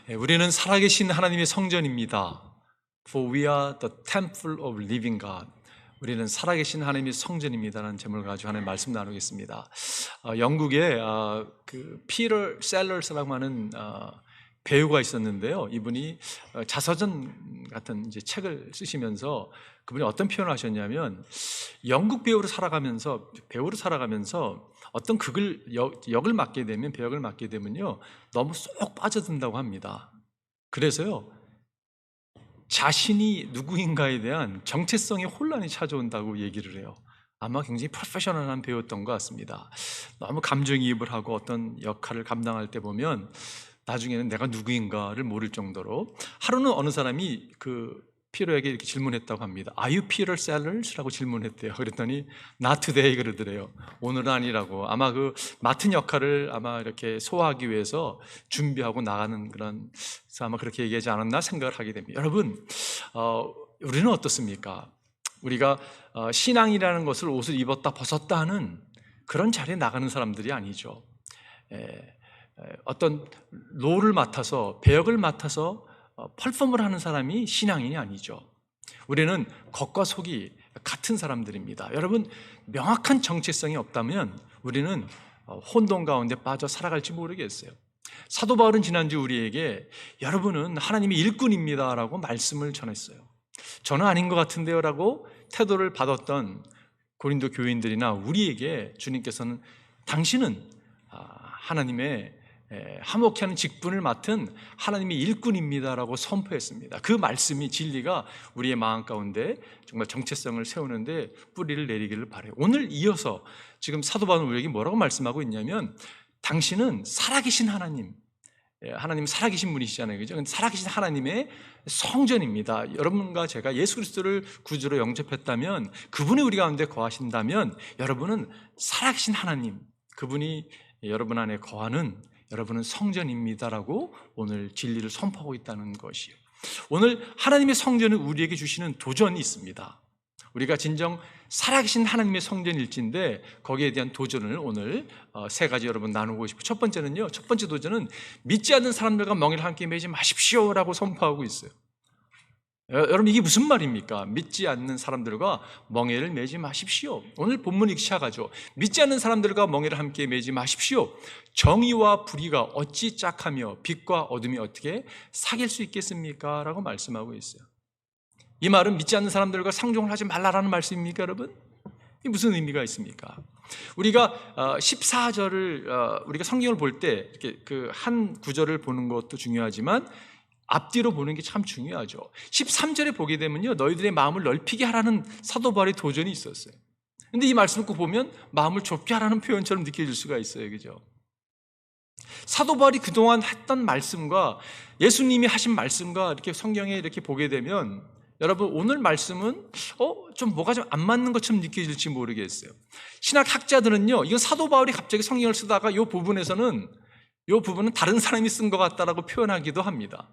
우리는 살아계신 하나님의 성전입니다. For we are the temple of living God. 우리는 살아계신 하나님의 성전입니다라는 제목을 가지고 하나님 말씀 나누겠습니다. 영국에 그 피터 셀러스라고 하는 배우가 있었는데요. 이분이 자서전 같은 이제 책을 쓰시면서 그분이 어떤 표현을 하셨냐면, 영국 배우로 살아가면서 어떤 역을 맡게 되면, 배역을 맡게 되면요, 너무 쏙 빠져든다고 합니다. 그래서요, 자신이 누구인가에 대한 정체성의 혼란이 찾아온다고 얘기를 해요. 아마 굉장히 프로페셔널한 배우였던 것 같습니다. 너무 감정이입을 하고 어떤 역할을 감당할 때 보면 나중에는 내가 누구인가를 모를 정도로, 하루는 어느 사람이 그 피터에게 이렇게 질문했다고 합니다. Are you Peter Sellers? 라고 질문했대요. 그랬더니 Not today 그러더래요. 오늘은 아니라고. 아마 그 맡은 역할을 아마 이렇게 소화하기 위해서 준비하고 나가는 그런, 아마 그렇게 얘기하지 않았나 생각을 하게 됩니다. 여러분, 우리는 어떻습니까? 우리가 신앙이라는 것을 옷을 입었다 벗었다 하는 그런 자리에 나가는 사람들이 아니죠. 어떤 롤을 맡아서, 배역을 맡아서 퍼포먼을 하는 사람이 신앙인이 아니죠. 우리는 겉과 속이 같은 사람들입니다. 여러분, 명확한 정체성이 없다면 우리는 혼돈 가운데 빠져 살아갈지 모르겠어요. 사도 바울은 지난주 우리에게 여러분은 하나님의 일꾼입니다 라고 말씀을 전했어요. 저는 아닌 것 같은데요 라고 태도를 받았던 고린도 교인들이나 우리에게 주님께서는 당신은 하나님의 화목케 하는 직분을 맡은 하나님의 일꾼입니다라고 선포했습니다. 그 말씀이, 진리가 우리의 마음 가운데 정말 정체성을 세우는데 뿌리를 내리기를 바라요. 오늘 이어서 지금 사도 바울은 우리에게 뭐라고 말씀하고 있냐면, 당신은 살아계신 하나님, 하나님 살아계신 분이시잖아요, 그죠? 살아계신 하나님의 성전입니다. 여러분과 제가 예수 그리스도를 구주로 영접했다면, 그분이 우리 가운데 거하신다면 여러분은 살아계신 하나님, 그분이 여러분 안에 거하는 여러분은 성전입니다라고 오늘 진리를 선포하고 있다는 것이에요. 오늘 하나님의 성전은 우리에게 주시는 도전이 있습니다. 우리가 진정 살아계신 하나님의 성전일진데 거기에 대한 도전을 오늘 세 가지 여러분 나누고 싶어요. 첫 번째는요, 첫 번째 도전은 믿지 않는 사람들과 멍에를 함께 매지 마십시오라고 선포하고 있어요. 여러분, 이게 무슨 말입니까? 믿지 않는 사람들과 멍에를 매지 마십시오. 오늘 본문이 시작하죠. 믿지 않는 사람들과 멍에를 함께 매지 마십시오. 정의와 불의가 어찌 짝하며 빛과 어둠이 어떻게 사귈 수 있겠습니까? 라고 말씀하고 있어요. 이 말은 믿지 않는 사람들과 상종을 하지 말라라는 말씀입니까, 여러분? 이게 무슨 의미가 있습니까? 우리가 14절을 우리가 성경을 볼 때 이렇게 그 한 구절을 보는 것도 중요하지만 앞뒤로 보는 게 참 중요하죠. 13절에 보게 되면요, 너희들의 마음을 넓히게 하라는 사도 바울의 도전이 있었어요. 근데 이 말씀을 꼭 보면 마음을 좁게 하라는 표현처럼 느껴질 수가 있어요, 그죠? 사도 바울이 그동안 했던 말씀과 예수님이 하신 말씀과 이렇게 성경에 이렇게 보게 되면, 여러분, 오늘 말씀은 좀 뭐가 좀 안 맞는 것처럼 느껴질지 모르겠어요. 신학학자들은요, 이건 사도 바울이 갑자기 성경을 쓰다가 이 부분은 다른 사람이 쓴 것 같다라고 표현하기도 합니다.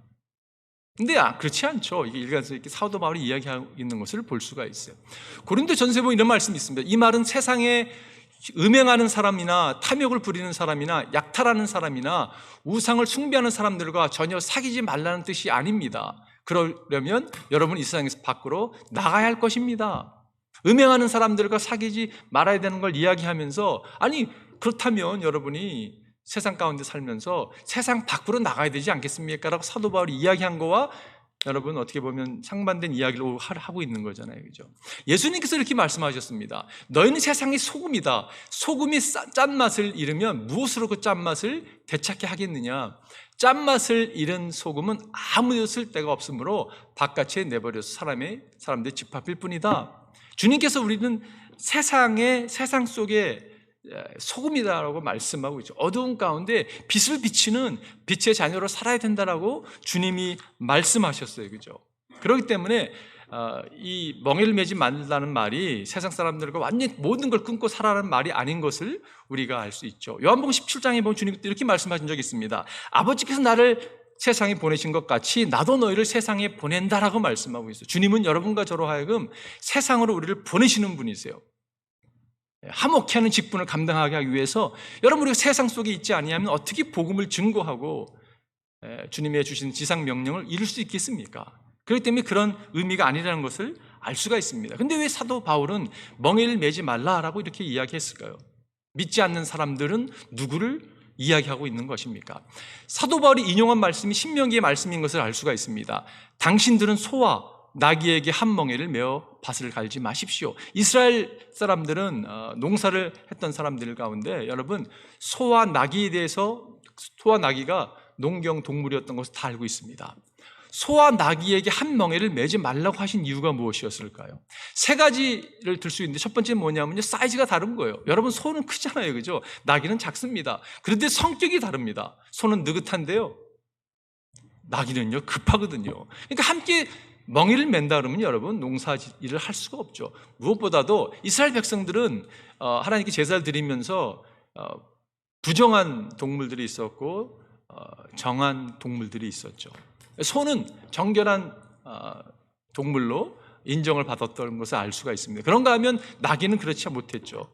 근데 그렇지 않죠. 이게 일관성 있게 사도 바울이 이야기하고 있는 것을 볼 수가 있어요. 고린도 전서에 보면 이런 말씀이 있습니다. 이 말은 세상에 음행하는 사람이나 탐욕을 부리는 사람이나 약탈하는 사람이나 우상을 숭배하는 사람들과 전혀 사귀지 말라는 뜻이 아닙니다. 그러려면 여러분 이 세상에서 밖으로 나가야 할 것입니다. 음행하는 사람들과 사귀지 말아야 되는 걸 이야기하면서, 아니 그렇다면 여러분이 세상 가운데 살면서 세상 밖으로 나가야 되지 않겠습니까? 라고 사도 바울이 이야기한 거와 여러분 어떻게 보면 상반된 이야기를 하고 있는 거잖아요, 그죠? 예수님께서 이렇게 말씀하셨습니다. 너희는 세상의 소금이다. 소금이 짠맛을 잃으면 무엇으로 그 짠맛을 되찾게 하겠느냐? 짠맛을 잃은 소금은 아무 쓸 데가 없으므로 바깥에 내버려서 사람들의 집합일 뿐이다. 주님께서 우리는 세상 속에 소금이다라고 말씀하고 있죠. 어두운 가운데 빛을 비치는 빛의 자녀로 살아야 된다라고 주님이 말씀하셨어요, 그죠? 그렇기 때문에 이 멍에를 매지 말라는 말이 세상 사람들과 완전히 모든 걸 끊고 살아라는 말이 아닌 것을 우리가 알 수 있죠. 요한복음 17장에 보면 주님께서 이렇게 말씀하신 적이 있습니다. 아버지께서 나를 세상에 보내신 것 같이 나도 너희를 세상에 보낸다라고 말씀하고 있어요. 주님은 여러분과 저로 하여금 세상으로 우리를 보내시는 분이세요. 화목케 하는 직분을 감당하게 하기 위해서 여러분, 우리가 세상 속에 있지 아니하면 어떻게 복음을 증거하고 주님의 주신 지상 명령을 이룰 수 있겠습니까? 그렇기 때문에 그런 의미가 아니라는 것을 알 수가 있습니다. 근데 왜 사도 바울은 멍에를 매지 말라라고 이렇게 이야기했을까요? 믿지 않는 사람들은 누구를 이야기하고 있는 것입니까? 사도 바울이 인용한 말씀이 신명기의 말씀인 것을 알 수가 있습니다. 당신들은 소와 나귀에게 한 멍에를 메어 밭을 갈지 마십시오. 이스라엘 사람들은 농사를 했던 사람들 가운데 여러분 소와 나귀에 대해서 소와 나귀가 농경 동물이었던 것을 다 알고 있습니다. 소와 나귀에게 한 멍에를 매지 말라고 하신 이유가 무엇이었을까요? 세 가지를 들 수 있는데 첫 번째는 뭐냐면요, 사이즈가 다른 거예요. 여러분 소는 크잖아요, 그죠? 나귀는 작습니다. 그런데 성격이 다릅니다. 소는 느긋한데요, 나귀는요 급하거든요. 그러니까 함께 멍에를 맨다 그러면 여러분 농사 일을 할 수가 없죠. 무엇보다도 이스라엘 백성들은 하나님께 제사를 드리면서 부정한 동물들이 있었고 정한 동물들이 있었죠. 소는 정결한 동물로 인정을 받았던 것을 알 수가 있습니다. 그런가 하면 나귀는 그렇지 못했죠.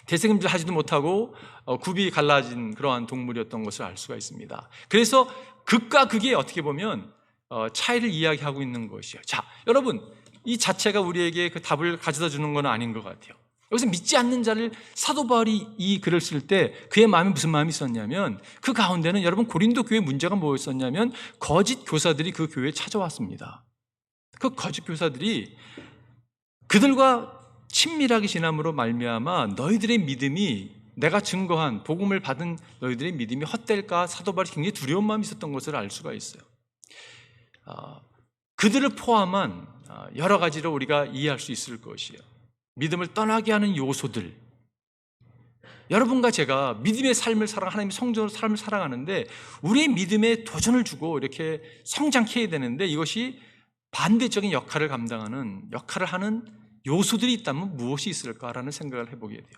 대생임질 하지도 못하고 굽이 갈라진 그러한 동물이었던 것을 알 수가 있습니다. 그래서 극과 극이 어떻게 보면 차이를 이야기하고 있는 것이에요. 자, 여러분 이 자체가 우리에게 그 답을 가져다 주는 건 아닌 것 같아요. 여기서 믿지 않는 자를 사도 바울이 이 글을 쓸 때 그의 마음에 무슨 마음이 있었냐면, 그 가운데는 여러분 고린도 교회 문제가 뭐였었냐면 거짓 교사들이 그 교회에 찾아왔습니다. 그 거짓 교사들이 그들과 친밀하게 지남으로 말미암아 너희들의 믿음이, 내가 증거한 복음을 받은 너희들의 믿음이 헛될까 사도 바울이 굉장히 두려운 마음이 있었던 것을 알 수가 있어요. 그들을 포함한 여러 가지로 우리가 이해할 수 있을 것이에요. 믿음을 떠나게 하는 요소들. 여러분과 제가 믿음의 삶을 하나님의 성전으로 삶을 살아가는데 우리의 믿음에 도전을 주고 이렇게 성장케 해야 되는데, 이것이 반대적인 역할을 하는 요소들이 있다면 무엇이 있을까라는 생각을 해보게 돼요.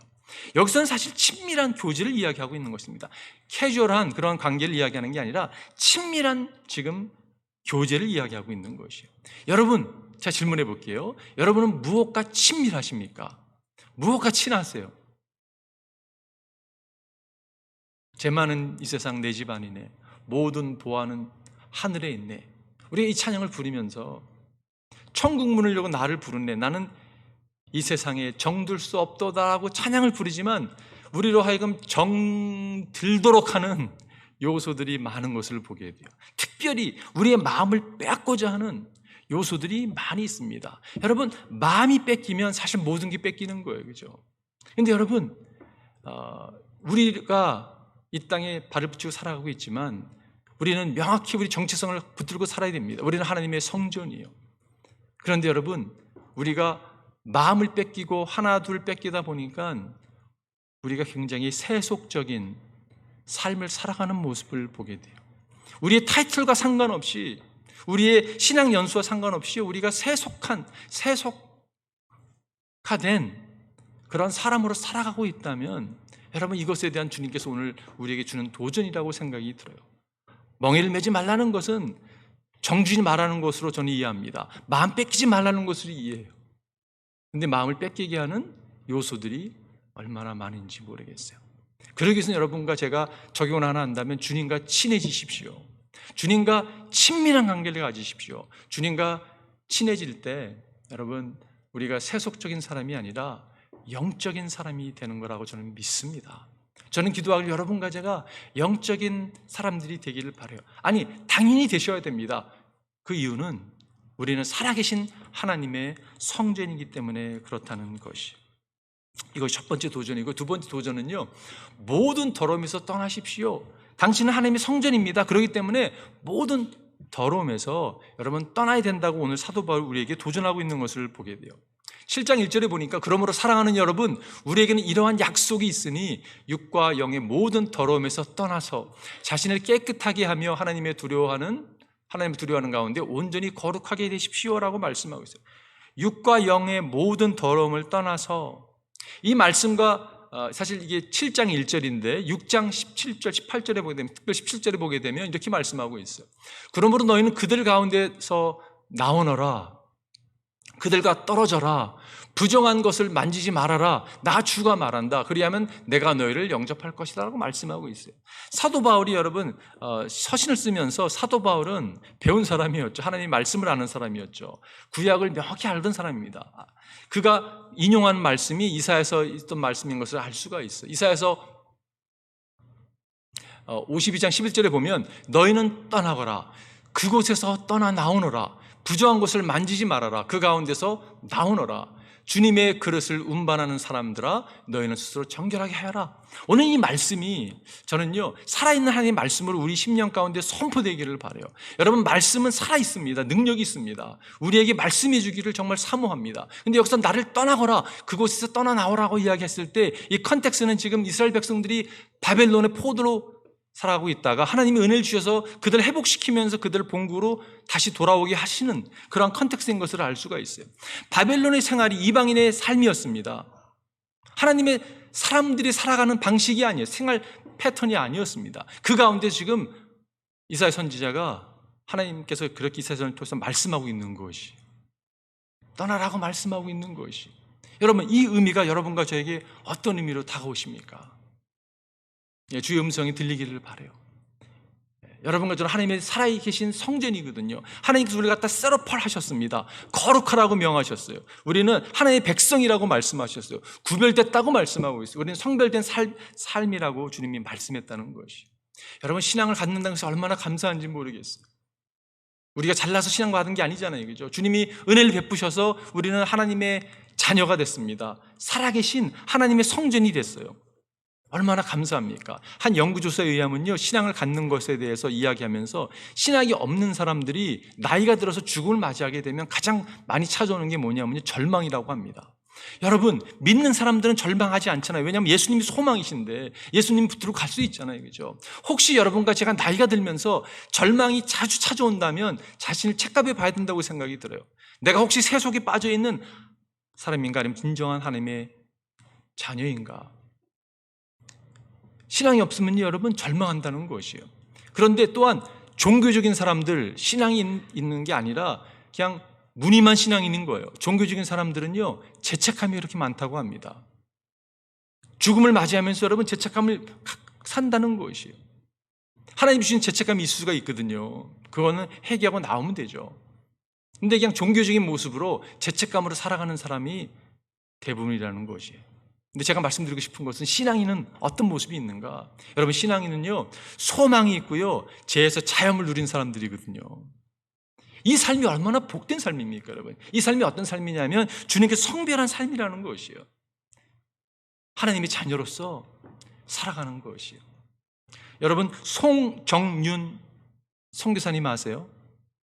여기서는 사실 친밀한 교제를 이야기하고 있는 것입니다. 캐주얼한 그런 관계를 이야기하는 게 아니라 친밀한 지금 교제를 이야기하고 있는 것이에요. 여러분, 제가 질문해 볼게요. 여러분은 무엇과 친밀하십니까? 무엇과 친하세요? 제 많은 이 세상 내 집 아니네, 모든 보아는 하늘에 있네. 우리가 이 찬양을 부르면서 천국 문을 열고 나를 부르네, 나는 이 세상에 정들 수 없도다라고 찬양을 부르지만 우리로 하여금 정들도록 하는 요소들이 많은 것을 보게 돼요. 특별히 우리의 마음을 빼앗고자 하는 요소들이 많이 있습니다. 여러분, 마음이 뺏기면 사실 모든 게 뺏기는 거예요, 그죠? 근데 여러분, 우리가 이 땅에 발을 붙이고 살아가고 있지만 우리는 명확히 우리 정체성을 붙들고 살아야 됩니다. 우리는 하나님의 성전이에요. 그런데 여러분, 우리가 마음을 뺏기고 하나 둘 뺏기다 보니까 우리가 굉장히 세속적인 삶을 살아가는 모습을 보게 돼요. 우리의 타이틀과 상관없이, 우리의 신앙 연수와 상관없이 우리가 세속화된 그런 사람으로 살아가고 있다면 여러분, 이것에 대한 주님께서 오늘 우리에게 주는 도전이라고 생각이 들어요. 멍에를 매지 말라는 것은 정주지 말라는 것으로 저는 이해합니다. 마음 뺏기지 말라는 것으로 이해해요. 근데 마음을 뺏기게 하는 요소들이 얼마나 많은지 모르겠어요. 그러기 위해서 여러분과 제가 적용을 하나 한다면 주님과 친해지십시오. 주님과 친밀한 관계를 가지십시오. 주님과 친해질 때 여러분, 우리가 세속적인 사람이 아니라 영적인 사람이 되는 거라고 저는 믿습니다. 저는 기도하길 여러분과 제가 영적인 사람들이 되기를 바라요. 아니, 당연히 되셔야 됩니다. 그 이유는 우리는 살아계신 하나님의 성전이기 때문에 그렇다는 것이. 이것이 첫 번째 도전이고, 두 번째 도전은요, 모든 더러움에서 떠나십시오. 당신은 하나님의 성전입니다. 그렇기 때문에 모든 더러움에서 여러분 떠나야 된다고 오늘 사도 바울 우리에게 도전하고 있는 것을 보게 돼요. 7장 1절에 보니까 그러므로 사랑하는 여러분, 우리에게는 이러한 약속이 있으니 육과 영의 모든 더러움에서 떠나서 자신을 깨끗하게 하며 하나님을 두려워하는 가운데 온전히 거룩하게 되십시오라고 말씀하고 있어요. 육과 영의 모든 더러움을 떠나서, 이 말씀과 사실 이게 7장 1절인데 6장 17절 18절에 보게 되면, 특별히 17절에 보게 되면 이렇게 말씀하고 있어요. 그러므로 너희는 그들 가운데서 나오너라. 그들과 떨어져라. 부정한 것을 만지지 말아라. 나 주가 말한다. 그리하면 내가 너희를 영접할 것이다 라고 말씀하고 있어요. 사도 바울이 여러분 서신을 쓰면서 사도 바울은 배운 사람이었죠. 하나님 말씀을 아는 사람이었죠. 구약을 명확히 알던 사람입니다. 그가 인용한 말씀이 이사야서 있던 말씀인 것을 알 수가 있어요. 이사야서 52장 11절에 보면 너희는 떠나거라. 그곳에서 떠나 나오너라. 부정한 곳을 만지지 말아라. 그 가운데서 나오너라. 주님의 그릇을 운반하는 사람들아 너희는 스스로 정결하게 하여라. 오늘 이 말씀이 저는요 살아있는 하나님의 말씀으로 우리 심령 가운데 선포되기를 바라요. 여러분 말씀은 살아있습니다. 능력이 있습니다. 우리에게 말씀해 주기를 정말 사모합니다. 근데 여기서 나를 떠나거라 그곳에서 떠나 나오라고 이야기했을 때 이 컨텍스트는 지금 이스라엘 백성들이 바벨론의 포도로 살아가고 있다가 하나님이 은혜를 주셔서 그들을 회복시키면서 그들을 본국으로 다시 돌아오게 하시는 그런 컨텍스트인 것을 알 수가 있어요. 바벨론의 생활이 이방인의 삶이었습니다. 하나님의 사람들이 살아가는 방식이 아니에요. 생활 패턴이 아니었습니다. 그 가운데 지금 이사야 선지자가 하나님께서 그렇게 이사야 선지자를 통해서 말씀하고 있는 것이 떠나라고 말씀하고 있는 것이 여러분 이 의미가 여러분과 저에게 어떤 의미로 다가오십니까? 주의 음성이 들리기를 바라요. 여러분과 저는 하나님의 살아계신 성전이거든요. 하나님께서 우리를 갖다 셋업을 하셨습니다. 거룩하라고 명하셨어요. 우리는 하나님의 백성이라고 말씀하셨어요. 구별됐다고 말씀하고 있어요. 우리는 성별된 삶이라고 주님이 말씀했다는 것이. 여러분 신앙을 갖는다는 것이 얼마나 감사한지 모르겠어요. 우리가 잘나서 신앙 받은 게 아니잖아요. 그죠? 주님이 은혜를 베푸셔서 우리는 하나님의 자녀가 됐습니다. 살아계신 하나님의 성전이 됐어요. 얼마나 감사합니까? 한 연구조사에 의하면요, 신앙을 갖는 것에 대해서 이야기하면서 신앙이 없는 사람들이 나이가 들어서 죽음을 맞이하게 되면 가장 많이 찾아오는 게 뭐냐면요, 절망이라고 합니다. 여러분, 믿는 사람들은 절망하지 않잖아요. 왜냐하면 예수님이 소망이신데 예수님 붙들고 갈 수 있잖아요. 그죠? 혹시 여러분과 제가 나이가 들면서 절망이 자주 찾아온다면 자신을 책각해 봐야 된다고 생각이 들어요. 내가 혹시 세속에 빠져 있는 사람인가 아니면 진정한 하나님의 자녀인가? 신앙이 없으면 여러분 절망한다는 것이에요. 그런데 또한 종교적인 사람들 신앙이 있는 게 아니라 그냥 무늬만 신앙이 있는 거예요. 종교적인 사람들은요 죄책감이 이렇게 많다고 합니다. 죽음을 맞이하면서 여러분 죄책감을 산다는 것이에요. 하나님 주신 죄책감이 있을 수가 있거든요. 그거는 회개하고 나오면 되죠. 근데 그냥 종교적인 모습으로 죄책감으로 살아가는 사람이 대부분이라는 것이에요. 근데 제가 말씀드리고 싶은 것은 신앙인은 어떤 모습이 있는가? 여러분 신앙인은요 소망이 있고요 죄에서 자유함을 누린 사람들이거든요. 이 삶이 얼마나 복된 삶입니까 여러분? 이 삶이 어떤 삶이냐면 주님께서 성별한 삶이라는 것이에요. 하나님의 자녀로서 살아가는 것이에요. 여러분 송정윤 선교사님 아세요?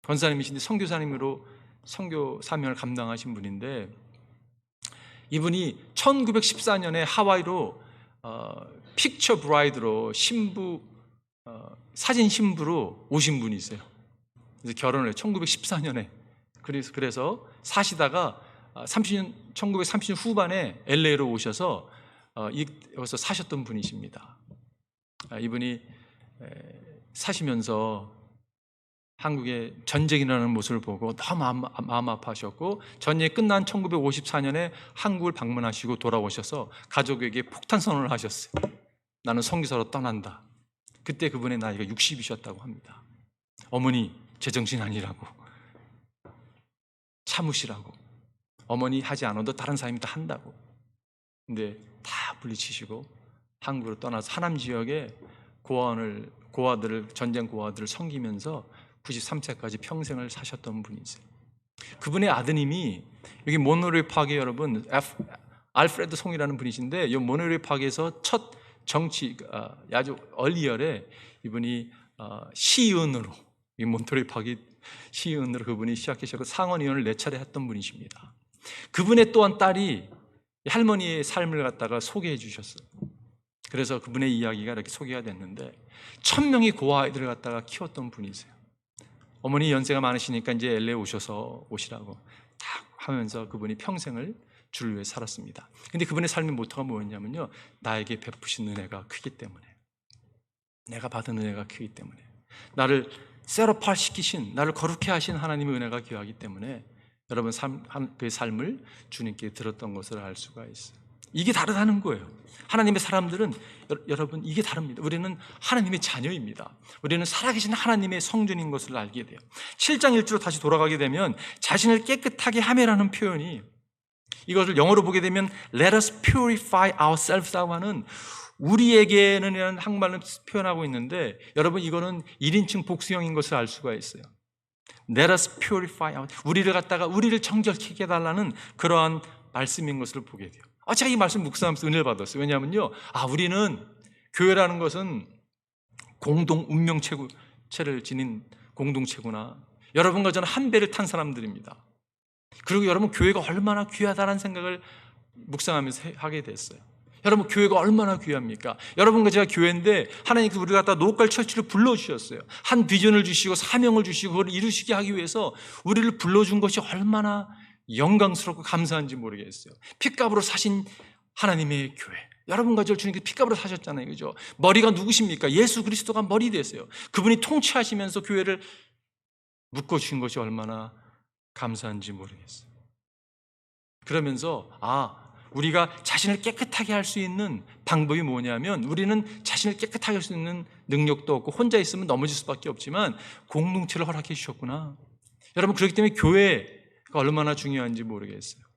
권사님이신데 선교사님으로 선교 사명을 감당하신 분인데 이분이 1914년에 하와이로 픽처 브라이드로 신부 사진 신부로 오신 분이세요. 그래서 결혼을 해요. 1914년에. 그래서 사시다가 1930년 후반에 LA로 오셔서 여기서 사셨던 분이십니다. 이분이 사시면서 한국의 전쟁이라는 모습을 보고 너무 마음 아파하셨고 전쟁이 끝난 1954년에 한국을 방문하시고 돌아오셔서 가족에게 폭탄 선언을 하셨어요. 나는 선교사로 떠난다. 그때 그분의 나이가 60이셨다고 합니다. 어머니 제정신 아니라고 참으시라고 어머니 하지 않아도 다른 사람이 다 한다고. 근데 다 물리치시고 한국으로 떠나서 하남 지역에 고아들을 전쟁 고아들을 섬기면서 93세까지 평생을 사셨던 분이세요. 그분의 아드님이 여기 모노레일 파크에 여러분 알프레드 송이라는 분이신데 이 모노레일 파크에서 첫 정치 아주 얼리열에 이분이 시의원으로 이 모노레일 파크 시의원으로 그분이 시작하셨고 상원의원을 4차례 했던 분이십니다. 그분의 또한 딸이 할머니의 삶을 갖다가 소개해 주셨어요. 그래서 그분의 이야기가 이렇게 소개가 됐는데 1000명의 고아 아이들을 갖다가 키웠던 분이세요. 어머니 연세가 많으시니까 이제 LA 오시라고 딱 하면서 그분이 평생을 주를 위해 살았습니다. 근데 그분의 삶의 모토가 뭐였냐면요, 나에게 베푸신 은혜가 크기 때문에, 내가 받은 은혜가 크기 때문에, 나를 셋업할 시키신, 나를 거룩해 하신 하나님의 은혜가 귀하기 때문에 여러분 그 삶을 주님께 들었던 것을 알 수가 있어요. 이게 다르다는 거예요. 하나님의 사람들은 여러분 이게 다릅니다. 우리는 하나님의 자녀입니다. 우리는 살아계신 하나님의 성전인 것을 알게 돼요. 7장 1절로 다시 돌아가게 되면 자신을 깨끗하게 하매라는 표현이, 이것을 영어로 보게 되면 Let us purify ourselves라고 하는 우리에게는 한국말로 표현하고 있는데, 여러분 이거는 1인칭 복수형인 것을 알 수가 있어요. Let us purify 우리를 정결케 해달라는 그러한 말씀인 것을 보게 돼요. 제가 이 말씀 묵상하면서 은혜를 받았어요. 왜냐하면요, 우리는 교회라는 것은 공동 운명체를 지닌 공동체구나. 여러분과 저는 한 배를 탄 사람들입니다. 그리고 여러분 교회가 얼마나 귀하다는 생각을 묵상하면서 하게 됐어요. 여러분 교회가 얼마나 귀합니까? 여러분과 제가 교회인데 하나님께서 우리를 갖다 노cal 처치를 불러주셨어요. 한 비전을 주시고 사명을 주시고 그걸 이루시게 하기 위해서 우리를 불러준 것이 얼마나 영광스럽고 감사한지 모르겠어요. 핏값으로 사신 하나님의 교회, 여러분과 저를 주님께서 핏값으로 사셨잖아요, 그죠? 머리가 누구십니까? 예수 그리스도가 머리 되세요. 그분이 통치하시면서 교회를 묶어주신 것이 얼마나 감사한지 모르겠어요. 그러면서 우리가 자신을 깨끗하게 할 수 있는 방법이 뭐냐면, 우리는 자신을 깨끗하게 할 수 있는 능력도 없고 혼자 있으면 넘어질 수밖에 없지만 공동체를 허락해 주셨구나. 여러분, 그렇기 때문에 교회가 얼마나 중요한지 모르겠어요.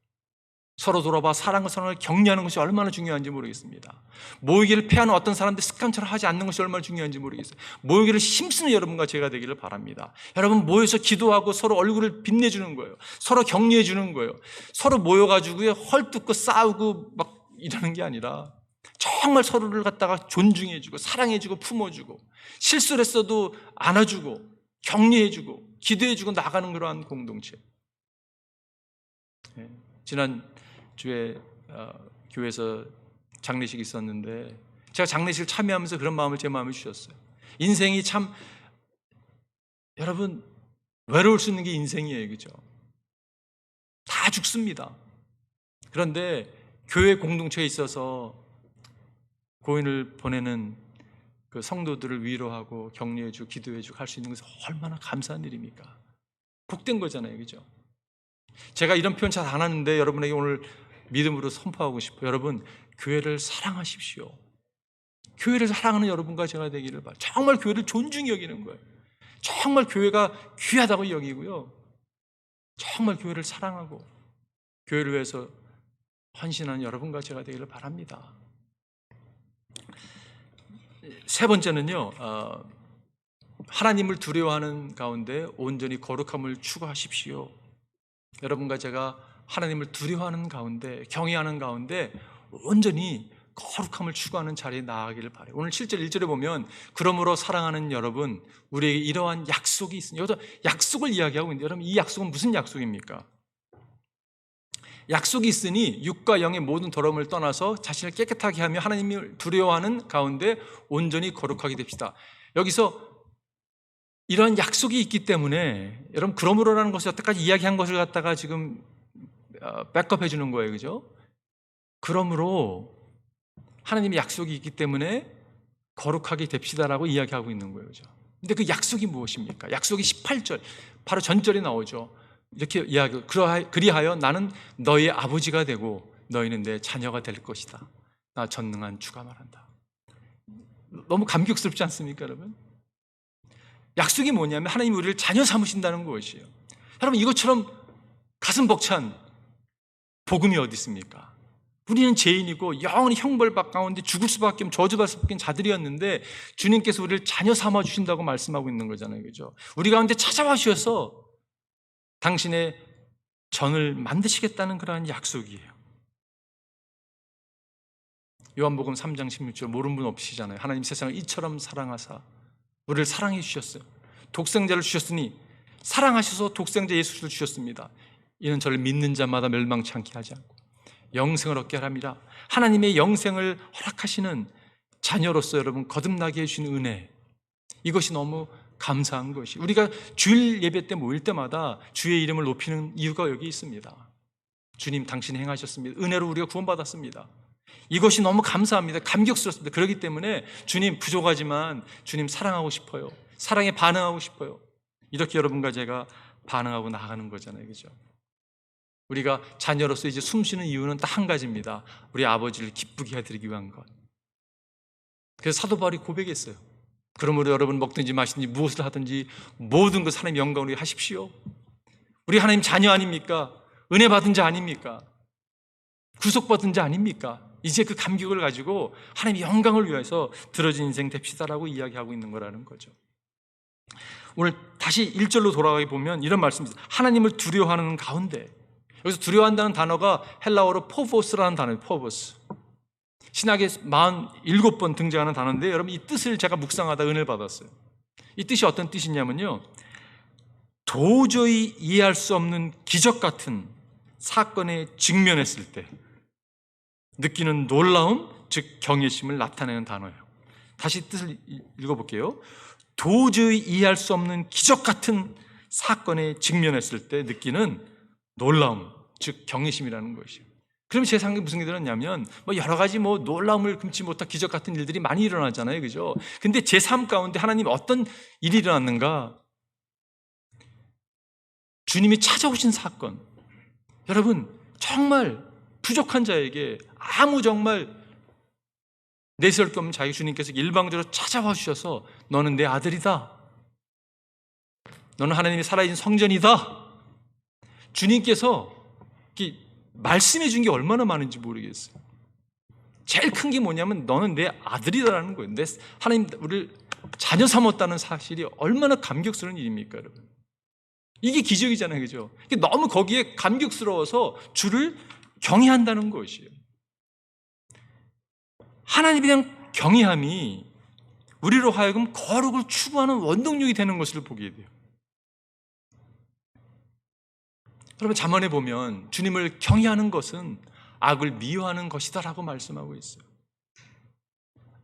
서로 돌아봐 사랑과 사랑을 격려하는 것이 얼마나 중요한지 모르겠습니다. 모이기를 패하는 어떤 사람들 습관처럼 하지 않는 것이 얼마나 중요한지 모르겠어요. 모이기를 힘쓰는 여러분과 제가 되기를 바랍니다. 여러분 모여서 기도하고 서로 얼굴을 빛내주는 거예요. 서로 격려해 주는 거예요. 서로 모여가지고 헐뜯고 싸우고 막 이러는 게 아니라 정말 서로를 갖다가 존중해주고 사랑해주고 품어주고 실수를 했어도 안아주고 격려해주고 기도해주고 나가는 그러한 공동체. 지난 주에 교회에서 장례식이 있었는데 제가 장례식을 참여하면서 그런 마음을 제 마음에 주셨어요. 인생이 참 여러분 외로울 수 있는 게 인생이에요, 그죠? 다 죽습니다. 그런데 교회 공동체에 있어서 고인을 보내는 그 성도들을 위로하고 격려해주고 기도해주고 할 수 있는 것은 얼마나 감사한 일입니까? 복된 거잖아요, 그죠? 제가 이런 표현 잘 안 하는데 여러분에게 오늘 믿음으로 선포하고 싶어요. 여러분, 교회를 사랑하십시오. 교회를 사랑하는 여러분과 제가 되기를 바랍니다. 정말 교회를 존중히 여기는 거예요. 정말 교회가 귀하다고 여기고요. 정말 교회를 사랑하고 교회를 위해서 헌신하는 여러분과 제가 되기를 바랍니다. 세 번째는요, 하나님을 두려워하는 가운데 온전히 거룩함을 추구하십시오. 여러분과 제가 하나님을 두려워하는 가운데, 경외하는 가운데 온전히 거룩함을 추구하는 자리에 나아가기를 바라요. 오늘 7절 1절에 보면 그러므로 사랑하는 여러분, 우리에게 이러한 약속이 있습니다. 여기서 약속을 이야기하고 있는데 여러분 이 약속은 무슨 약속입니까? 약속이 있으니 육과 영의 모든 더러움을 떠나서 자신을 깨끗하게 하며 하나님을 두려워하는 가운데 온전히 거룩하게 됩시다. 여기서 이러한 약속이 있기 때문에 여러분 그러므로라는 것을 여태까지 이야기한 것을 갖다가 지금 백업해 주는 거예요, 그죠? 그러므로 하나님의 약속이 있기 때문에 거룩하게 됩시다라고 이야기하고 있는 거예요, 그죠? 근데 그 약속이 무엇입니까? 약속이 18절 바로 전절에 나오죠. 이렇게 이야기, 그리하여 나는 너희의 아버지가 되고 너희는 내 자녀가 될 것이다. 나 전능한 주가 말한다. 너무 감격스럽지 않습니까, 여러분? 약속이 뭐냐면 하나님이 우리를 자녀 삼으신다는 것이에요. 여러분 이것처럼 가슴 벅찬 복음이 어디 있습니까? 우리는 죄인이고 영원히 형벌받 가운데 죽을 수밖에 없는 저주받을 수밖에 없는 자들이었는데 주님께서 우리를 자녀 삼아 주신다고 말씀하고 있는 거잖아요, 그죠? 우리 가운데 찾아와 주셔서 당신의 전을 만드시겠다는 그러한 약속이에요. 요한복음 3장 16절 모르는 분 없으시잖아요. 하나님 세상을 이처럼 사랑하사 우리를 사랑해 주셨어요. 독생자를 주셨으니 사랑하셔서 독생자 예수를 주셨습니다. 이는 저를 믿는 자마다 멸망치 않게 하지 않고 영생을 얻게 하랍니다. 하나님의 영생을 허락하시는 자녀로서 여러분 거듭나게 해주신 은혜, 이것이 너무 감사한 것이, 우리가 주일 예배 때 모일 때마다 주의 이름을 높이는 이유가 여기 있습니다. 주님 당신이 행하셨습니다. 은혜로 우리가 구원받았습니다. 이것이 너무 감사합니다. 감격스럽습니다. 그렇기 때문에 주님 부족하지만 주님 사랑하고 싶어요. 사랑에 반응하고 싶어요. 이렇게 여러분과 제가 반응하고 나가는 거잖아요, 그죠? 우리가 자녀로서 이제 숨쉬는 이유는 딱 한 가지입니다. 우리 아버지를 기쁘게 해드리기 위한 것. 그래서 사도 바울이 고백했어요. 그러므로 여러분 먹든지 마시든지 무엇을 하든지 모든 것 하나님 영광을 위해 하십시오. 우리 하나님 자녀 아닙니까? 은혜 받은 자 아닙니까? 구속받은 자 아닙니까? 이제 그 감격을 가지고 하나님의 영광을 위해서 들어진 인생 됩시다라고 이야기하고 있는 거라는 거죠. 오늘 다시 1절로 돌아가게 보면 이런 말씀입니다. 하나님을 두려워하는 가운데, 여기서 두려워한다는 단어가 헬라어로 포보스라는 단어예요. 포보스. 신약에 47번 등장하는 단어인데 여러분 이 뜻을 제가 묵상하다 은혜를 받았어요. 이 뜻이 어떤 뜻이냐면요, 도저히 이해할 수 없는 기적 같은 사건에 직면했을 때 느끼는 놀라움, 즉 경외심을 나타내는 단어예요. 다시 뜻을 읽어볼게요. 도저히 이해할 수 없는 기적 같은 사건에 직면했을 때 느끼는 놀라움, 즉 경외심이라는 것이에요. 그럼 제 생각에 무슨 일이 들었냐면 여러 가지 놀라움을 금치 못할 기적 같은 일들이 많이 일어나잖아요, 그죠? 근데 제 삶 가운데 하나님 어떤 일이 일어났는가? 주님이 찾아오신 사건. 여러분 정말 부족한 자에게 아무 정말 내세울 게 없는 자기 주님께서 일방적으로 찾아와 주셔서 너는 내 아들이다. 너는 하나님이 살아있는 성전이다. 주님께서 말씀해 준 게 얼마나 많은지 모르겠어요. 제일 큰 게 뭐냐면 너는 내 아들이다라는 거예요. 하나님 우리를 자녀 삼았다는 사실이 얼마나 감격스러운 일입니까, 여러분? 이게 기적이잖아요, 그죠? 너무 거기에 감격스러워서 주를 경외한다는 것이에요. 하나님에 대한 경외함이 우리로 하여금 거룩을 추구하는 원동력이 되는 것을 보게 돼요. 여러분 잠언에 보면 주님을 경외하는 것은 악을 미워하는 것이다라고 말씀하고 있어요.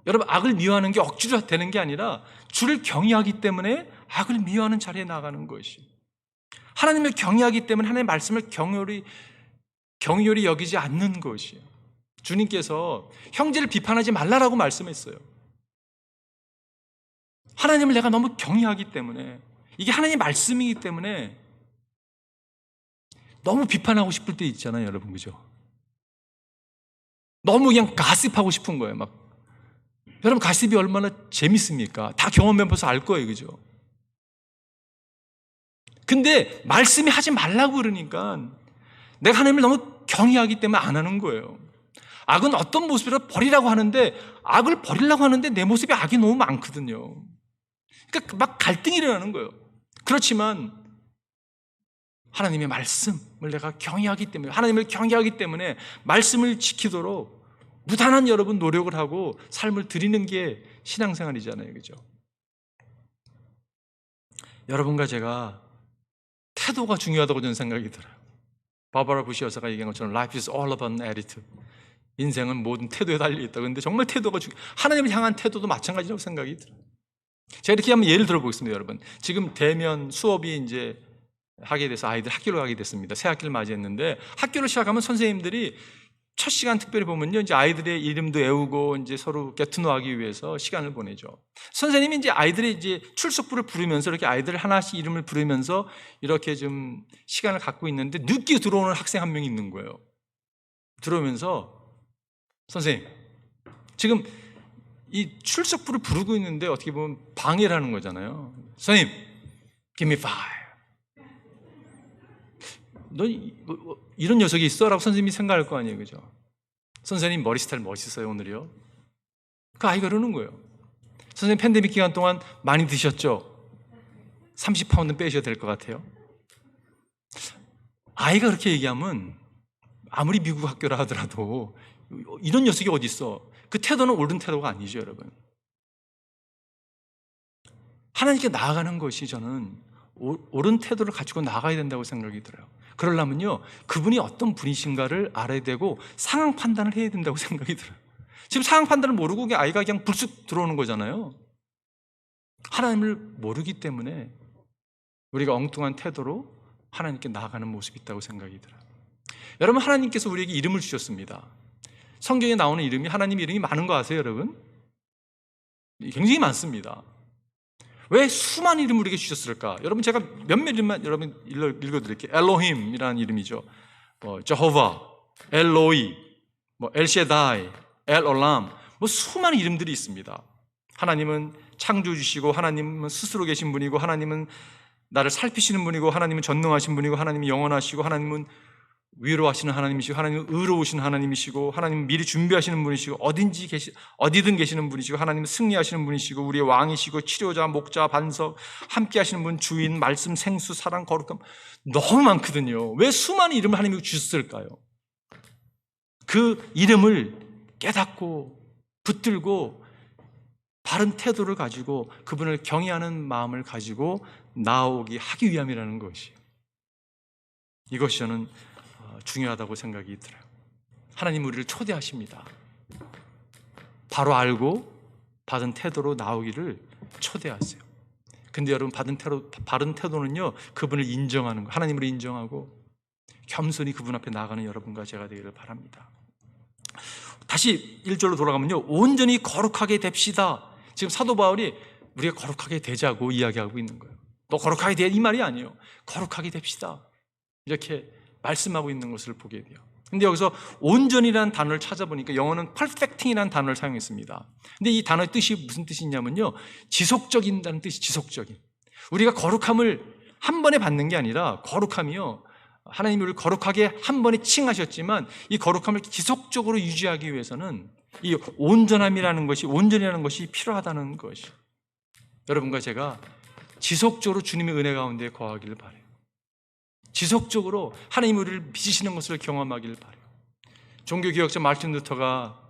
여러분 악을 미워하는 게 억지로 되는 게 아니라 주를 경외하기 때문에 악을 미워하는 자리에 나가는 것이에요. 하나님을 경외하기 때문에 하나님의 말씀을 경외히 여기지 않는 것이에요. 주님께서 형제를 비판하지 말라라고 말씀했어요. 하나님을 내가 너무 경외하기 때문에, 이게 하나님의 말씀이기 때문에 너무 비판하고 싶을 때 있잖아요, 여러분, 그죠? 너무 그냥 가십하고 싶은 거예요. 여러분 가십이 얼마나 재밌습니까? 다 경험해봐서 알 거예요, 그죠? 근데 말씀이 하지 말라고 그러니까 내가 하나님을 너무 경외하기 때문에 안 하는 거예요. 악은 어떤 모습이라 버리라고 하는데, 악을 버리려고 하는데 내 모습이 악이 너무 많거든요. 그러니까 갈등이 일어나는 거예요. 그렇지만 하나님의 말씀을 내가 경외하기 때문에, 하나님을 경외하기 때문에 말씀을 지키도록 무단한 여러분 노력을 하고 삶을 드리는 게 신앙생활이잖아요, 그죠? 여러분과 제가 태도가 중요하다고 저는 생각이 들어요. 바바라 부시 여사가 얘기한 것처럼 Life is all about attitude. 인생은 모든 태도에 달려있다. 그런데 정말 태도가 하나님을 향한 태도도 마찬가지라고 생각이 들어요. 제가 이렇게 한번 예를 들어보겠습니다, 여러분. 지금 대면 수업이 이제 하게 돼서 아이들 학교를 가게 됐습니다. 새 학기를 맞이했는데 학교를 시작하면 선생님들이 첫 시간 특별히 보면요, 이제 아이들의 이름도 외우고 이제 서로 게투노하기 위해서 시간을 보내죠. 선생님이 이제 아이들의 이제 출석부를 부르면서 이렇게 아이들 하나씩 이름을 부르면서 이렇게 좀 시간을 갖고 있는데 늦게 들어오는 학생 한 명이 있는 거예요. 들어오면서 선생님, 지금 이 출석부를 부르고 있는데 어떻게 보면 방해를 하는 거잖아요. 선생님, give me five. 너 이런 녀석이 있어? 라고 선생님이 생각할 거 아니에요, 그죠? 선생님 머리 스타일 멋있어요, 오늘이요? 그 아이가 그러는 거예요. 선생님 팬데믹 기간 동안 많이 드셨죠? 30파운드 빼셔야 될 것 같아요. 아이가 그렇게 얘기하면 아무리 미국 학교라 하더라도 이런 녀석이 어디 있어? 그 태도는 옳은 태도가 아니죠, 여러분. 하나님께 나아가는 것이 저는 옳은 태도를 가지고 나가야 된다고 생각이 들어요. 그러려면요, 그분이 어떤 분이신가를 알아야 되고 상황 판단을 해야 된다고 생각이 들어요. 지금 상황 판단을 모르고 아이가 그냥 불쑥 들어오는 거잖아요. 하나님을 모르기 때문에 우리가 엉뚱한 태도로 하나님께 나아가는 모습이 있다고 생각이 들어요. 여러분, 하나님께서 우리에게 이름을 주셨습니다. 성경에 나오는 이름이, 하나님 이름이 많은 거 아세요, 여러분? 굉장히 많습니다. 왜 수많은 이름을 우리에게 주셨을까? 여러분, 제가 몇몇 이름만 여러분 읽어드릴게요. 엘로힘이라는 이름이죠. 저호바, 엘로이, 엘셰다이, 엘올람, 수많은 이름들이 있습니다. 하나님은 창조주시고, 하나님은 스스로 계신 분이고, 하나님은 나를 살피시는 분이고, 하나님은 전능하신 분이고, 하나님은 영원하시고, 하나님은 위로하시는 하나님이시고, 하나님은 의로우신 하나님이시고, 하나님은 미리 준비하시는 분이시고, 어디든 계시는 분이시고, 하나님은 승리하시는 분이시고, 우리의 왕이시고, 치료자, 목자, 반석, 함께 하시는 분, 주인, 말씀, 생수, 사랑, 거룩함, 너무 많거든요. 왜 수많은 이름을 하나님이 주셨을까요? 그 이름을 깨닫고 붙들고 바른 태도를 가지고 그분을 경외하는 마음을 가지고 나오게 하기 위함이라는 것이에요. 이것이 저는 중요하다고 생각이 들어요. 하나님 우리를 초대하십니다. 바로 알고 바른 태도로 나오기를 초대하세요. 근데 여러분, 바른 태도는요, 그분을 인정하는 거, 하나님을 인정하고 겸손히 그분 앞에 나가는 여러분과 제가 되기를 바랍니다. 다시 1절로 돌아가면요, 온전히 거룩하게 됩시다. 지금 사도 바울이 우리가 거룩하게 되자고 이야기하고 있는 거예요. 너 거룩하게 돼, 이 말이 아니에요. 거룩하게 됩시다, 이렇게 말씀하고 있는 것을 보게 돼요. 근데 여기서 온전이라는 단어를 찾아보니까 영어는 perfecting이라는 단어를 사용했습니다. 근데 이 단어의 뜻이 무슨 뜻이냐면요, 지속적인다는 뜻이, 지속적인. 우리가 거룩함을 한 번에 받는 게 아니라, 거룩함이요, 하나님이 우리를 거룩하게 한 번에 칭하셨지만 이 거룩함을 지속적으로 유지하기 위해서는 이 온전함이라는 것이, 온전이라는 것이 필요하다는 것이, 여러분과 제가 지속적으로 주님의 은혜 가운데 거하기를 바라요. 지속적으로 하나님 우리를 빚으시는 것을 경험하기를 바라요. 종교개혁자 마틴 루터가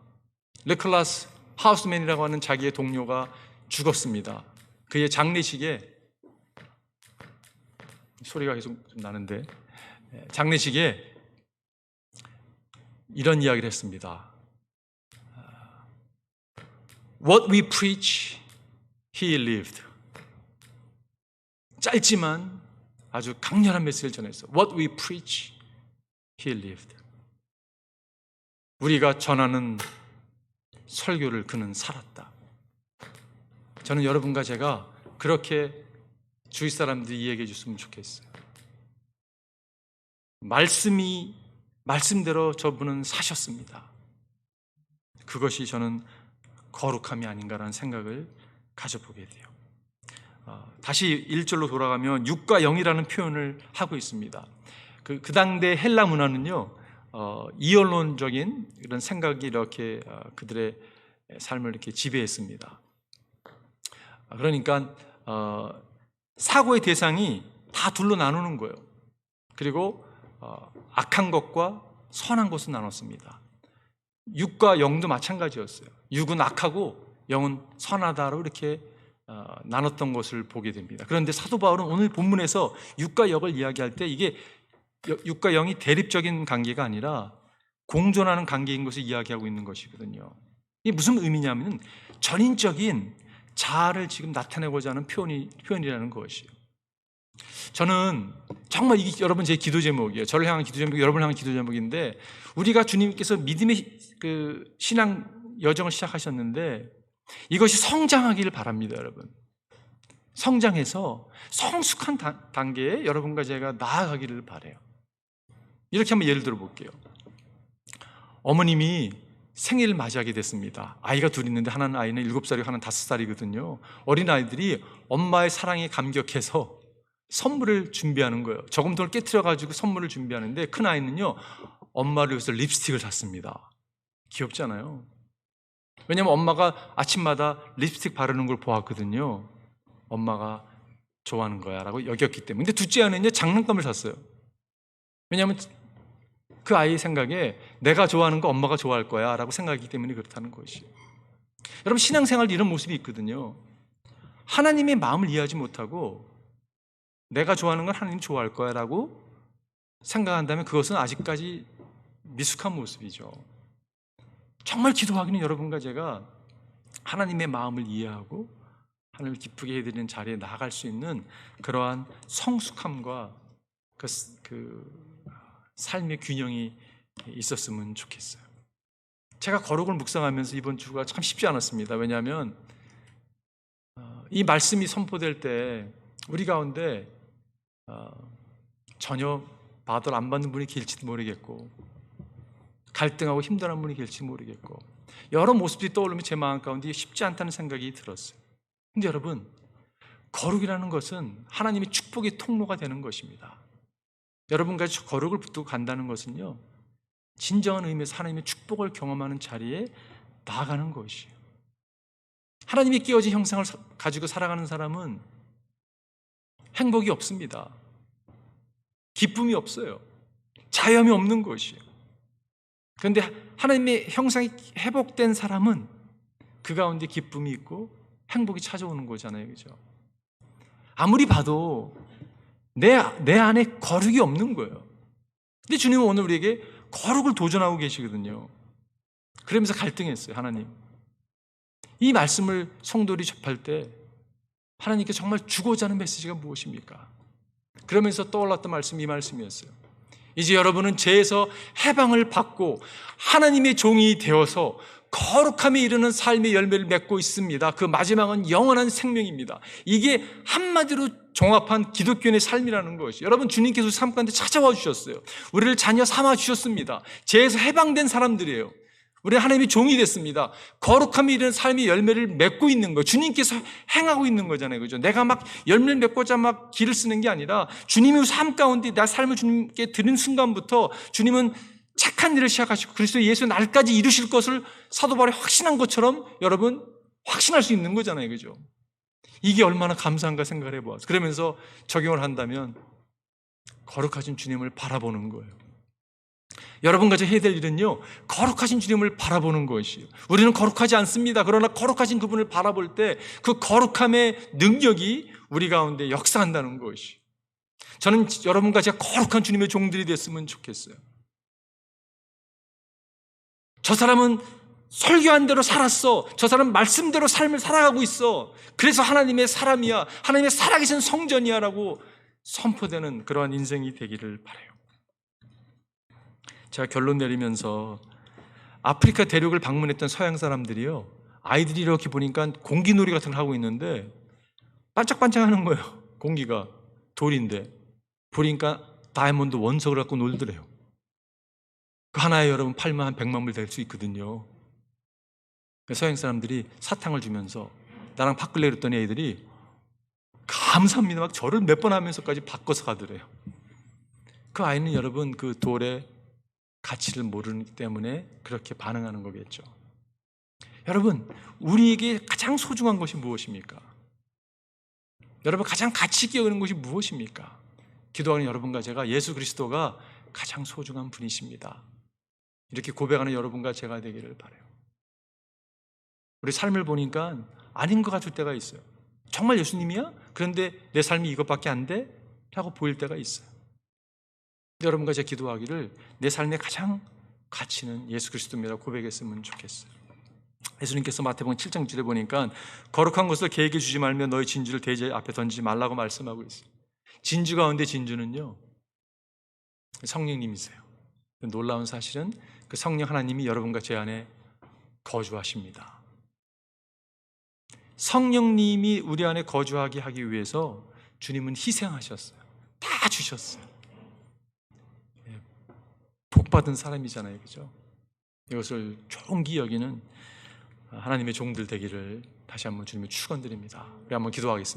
르클라스 하우스맨이라고 하는 자기의 동료가 죽었습니다. 그의 장례식에, 소리가 계속 좀 나는데, 장례식에 이런 이야기를 했습니다. What we preach, he lived. 짧지만 아주 강렬한 메시지를 전했어요. What we preach, he lived. 우리가 전하는 설교를 그는 살았다. 저는 여러분과 제가 그렇게 주위 사람들이 이야기해 줬으면 좋겠어요. 말씀대로 저분은 사셨습니다. 그것이 저는 거룩함이 아닌가라는 생각을 가져보게 돼요. 다시 1절로 돌아가면 육과 영이라는 표현을 하고 있습니다. 그 당대 헬라 문화는요, 이원론적인 이런 생각이 이렇게 그들의 삶을 이렇게 지배했습니다. 그러니까 사고의 대상이 다 둘로 나누는 거예요. 그리고 악한 것과 선한 것을 나눴습니다. 육과 영도 마찬가지였어요. 육은 악하고 영은 선하다로 이렇게 나눴던 것을 보게 됩니다. 그런데 사도 바울은 오늘 본문에서 육과 영을 이야기할 때 이게 육과 영이 대립적인 관계가 아니라 공존하는 관계인 것을 이야기하고 있는 것이거든요. 이게 무슨 의미냐면 전인적인 자아를 지금 나타내고자 하는 표현이라는 것이에요. 저는 정말 이게 여러분 제 기도 제목이에요. 저를 향한 기도 제목이 여러분을 향한 기도 제목인데, 우리가 주님께서 믿음의 그 신앙 여정을 시작하셨는데 이것이 성장하기를 바랍니다. 여러분, 성장해서 성숙한 단계에 여러분과 제가 나아가기를 바라요. 이렇게 한번 예를 들어 볼게요. 어머님이 생일을 맞이하게 됐습니다. 아이가 둘 있는데 하나는 아이는 7살이고 하나는 5살이거든요. 어린아이들이 엄마의 사랑에 감격해서 선물을 준비하는 거예요. 저금통을 깨트려가지고 선물을 준비하는데 큰 아이는요, 엄마를 위해서 립스틱을 샀습니다. 귀엽잖아요. 왜냐하면 엄마가 아침마다 립스틱 바르는 걸 보았거든요. 엄마가 좋아하는 거야 라고 여겼기 때문에. 근데 둘째 아이는요, 장난감을 샀어요. 왜냐하면 그 아이의 생각에 내가 좋아하는 거 엄마가 좋아할 거야 라고 생각하기 때문에 그렇다는 것이에요. 여러분, 신앙생활도 이런 모습이 있거든요. 하나님의 마음을 이해하지 못하고 내가 좋아하는 건 하나님 좋아할 거야 라고 생각한다면 그것은 아직까지 미숙한 모습이죠. 정말 기도하기는 여러분과 제가 하나님의 마음을 이해하고 하나님을 기쁘게 해드리는 자리에 나아갈 수 있는 그러한 성숙함과 그 삶의 균형이 있었으면 좋겠어요. 제가 거룩을 묵상하면서 이번 주가 참 쉽지 않았습니다. 왜냐하면 이 말씀이 선포될 때 우리 가운데 전혀 받을 안 받는 분이 계실지도 모르겠고, 갈등하고 힘들어하는 분이 계실지 모르겠고, 여러 모습들이 떠오르면 제 마음 가운데 쉽지 않다는 생각이 들었어요. 근데 여러분, 거룩이라는 것은 하나님의 축복의 통로가 되는 것입니다. 여러분과 거룩을 붙들고 간다는 것은요, 진정한 의미에서 하나님의 축복을 경험하는 자리에 나아가는 것이에요. 하나님이 끼워진 형상을 가지고 살아가는 사람은 행복이 없습니다. 기쁨이 없어요. 자유함이 없는 것이에요. 그런데 하나님의 형상이 회복된 사람은 그 가운데 기쁨이 있고 행복이 찾아오는 거잖아요. 그죠? 아무리 봐도 내 안에 거룩이 없는 거예요. 근데 주님은 오늘 우리에게 거룩을 도전하고 계시거든요. 그러면서 갈등했어요. 하나님, 이 말씀을 성도들이 접할 때 하나님께 정말 주고자 하는 메시지가 무엇입니까? 그러면서 떠올랐던 말씀이 이 말씀이었어요. 이제 여러분은 죄에서 해방을 받고 하나님의 종이 되어서 거룩함에 이르는 삶의 열매를 맺고 있습니다. 그 마지막은 영원한 생명입니다. 이게 한마디로 종합한 기독교인의 삶이라는 것이, 여러분, 주님께서 삶 가운데 찾아와 주셨어요. 우리를 자녀 삼아 주셨습니다. 죄에서 해방된 사람들이에요. 우리는 하나님의 종이 됐습니다. 거룩함에 이르는 삶의 열매를 맺고 있는 거, 주님께서 행하고 있는 거잖아요. 그죠? 내가 막 열매를 맺고자 막 길을 쓰는 게 아니라 주님의 삶 가운데 내 삶을 주님께 드린 순간부터 주님은 착한 일을 시작하시고 그리스도 예수 날까지 이루실 것을 사도 바울이 확신한 것처럼 여러분 확신할 수 있는 거잖아요. 그죠? 이게 얼마나 감사한가 생각을 해보았어요. 그러면서 적용을 한다면 거룩하신 주님을 바라보는 거예요. 여러분과 제가 해야 될 일은요, 거룩하신 주님을 바라보는 것이에요. 우리는 거룩하지 않습니다. 그러나 거룩하신 그분을 바라볼 때 그 거룩함의 능력이 우리 가운데 역사한다는 것이에요. 저는 여러분과 제가 거룩한 주님의 종들이 됐으면 좋겠어요. 저 사람은 설교한 대로 살았어. 저 사람은 말씀대로 삶을 살아가고 있어. 그래서 하나님의 사람이야. 하나님의 살아계신 성전이야 라고 선포되는 그러한 인생이 되기를 바라요. 제가 결론 내리면서 아프리카 대륙을 방문했던 서양 사람들이요, 아이들이 이렇게 보니까 공기놀이 같은 걸 하고 있는데 반짝반짝하는 거예요. 공기가 돌인데 보니까 다이아몬드 원석을 갖고 놀더래요. 그 하나에 여러분 팔면 한 100만 불 될 수 있거든요. 서양 사람들이 사탕을 주면서 나랑 바꿀래 그랬더니 애들이 감사합니다 막 절을 몇 번 하면서까지 바꿔서 가더래요. 그 아이는 여러분 그 돌의 가치를 모르기 때문에 그렇게 반응하는 거겠죠. 여러분, 우리에게 가장 소중한 것이 무엇입니까? 여러분, 가장 가치 있게 여기는 것이 무엇입니까? 기도하는 여러분과 제가 예수 그리스도가 가장 소중한 분이십니다. 이렇게 고백하는 여러분과 제가 되기를 바라요. 우리 삶을 보니까 아닌 것 같을 때가 있어요. 정말 예수님이야? 그런데 내 삶이 이것밖에 안 돼? 라고 보일 때가 있어요. 여러분과 제가 기도하기를 내 삶의 가장 가치는 예수 그리스도입니다 고백했으면 좋겠어요. 예수님께서 마태복음 7장 6절에 보니까 거룩한 것을 개에게 주지 말며 너희 진주를 돼지 앞에 던지지 말라고 말씀하고 있어요. 진주 가운데 진주는요, 성령님이세요. 놀라운 사실은 그 성령 하나님이 여러분과 제 안에 거주하십니다. 성령님이 우리 안에 거주하게 하기 위해서 주님은 희생하셨어요. 다 주셨어요. 복받은 사람이잖아요. 그죠? 이것을 존귀 여기는 하나님의 종들 되기를 다시 한번 주님의 축원드립니다. 우리 한번 기도하겠습니다.